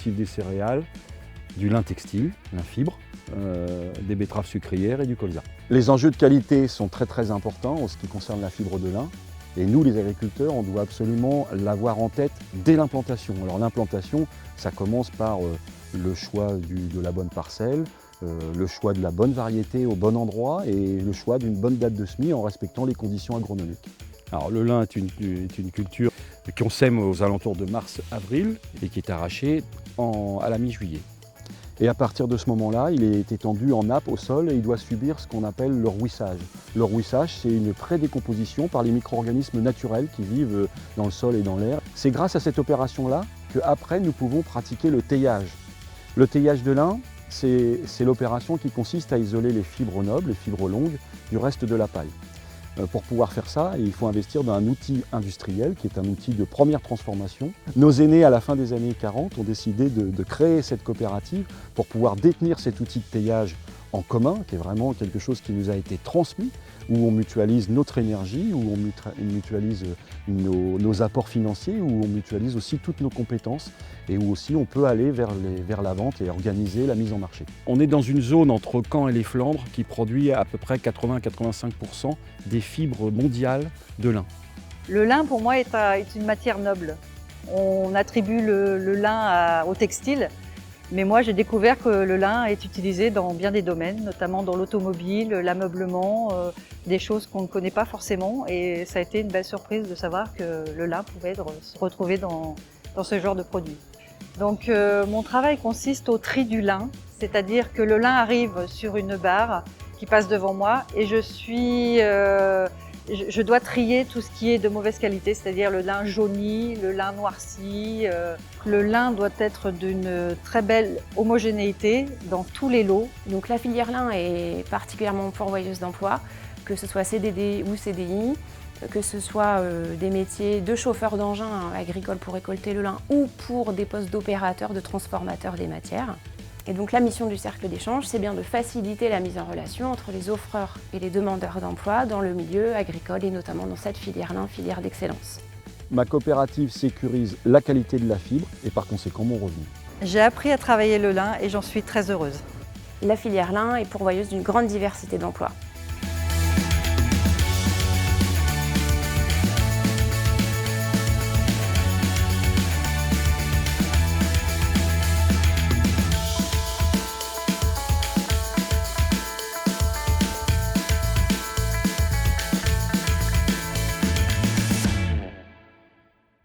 productive des céréales, du lin textile, lin fibre, des betteraves sucrières et du colza. Les enjeux de qualité sont très importants en ce qui concerne la fibre de lin. Et nous, les agriculteurs, on doit absolument l'avoir en tête dès l'implantation. Alors l'implantation, ça commence par le choix de la bonne parcelle, le choix de la bonne variété au bon endroit et le choix d'une bonne date de semis en respectant les conditions agronomiques. Alors le lin est une culture qu'on sème aux alentours de mars-avril et qui est arrachée à la mi-juillet. Et à partir de ce moment-là, il est étendu en nappe au sol et il doit subir ce qu'on appelle le rouissage. Le rouissage, c'est une prédécomposition par les micro-organismes naturels qui vivent dans le sol et dans l'air. C'est grâce à cette opération-là qu'après, nous pouvons pratiquer le teillage. Le teillage de lin, c'est l'opération qui consiste à isoler les fibres nobles, les fibres longues, du reste de la paille. Pour pouvoir faire ça, il faut investir dans un outil industriel qui est un outil de première transformation. Nos aînés, à la fin des années 40, ont décidé de créer cette coopérative pour pouvoir détenir cet outil de teillage en commun, qui est vraiment quelque chose qui nous a été transmis, où on mutualise notre énergie, où on mutualise nos apports financiers, où on mutualise aussi toutes nos compétences et où aussi on peut aller vers la vente et organiser la mise en marché. On est dans une zone entre Caen et les Flandres qui produit à peu près 80-85% des fibres mondiales de lin. Le lin, pour moi, est une matière noble. On attribue le lin au textile, mais moi j'ai découvert que le lin est utilisé dans bien des domaines, notamment dans l'automobile, l'ameublement, des choses qu'on ne connaît pas forcément. Et ça a été une belle surprise de savoir que le lin pouvait se retrouver dans ce genre de produit. Donc mon travail consiste au tri du lin, c'est-à-dire que le lin arrive sur une barre qui passe devant moi et je dois trier tout ce qui est de mauvaise qualité, c'est-à-dire le lin jauni, le lin noirci. Le lin doit être d'une très belle homogénéité dans tous les lots. Donc la filière lin est particulièrement pourvoyeuse d'emplois, que ce soit CDD ou CDI, que ce soit des métiers de chauffeurs d'engins agricoles pour récolter le lin ou pour des postes d'opérateurs, de transformateurs des matières. Et donc la mission du cercle d'échange, c'est bien de faciliter la mise en relation entre les offreurs et les demandeurs d'emploi dans le milieu agricole et notamment dans cette filière lin, filière d'excellence. Ma coopérative sécurise la qualité de la fibre et par conséquent mon revenu. J'ai appris à travailler le lin et j'en suis très heureuse. La filière lin est pourvoyeuse d'une grande diversité d'emplois.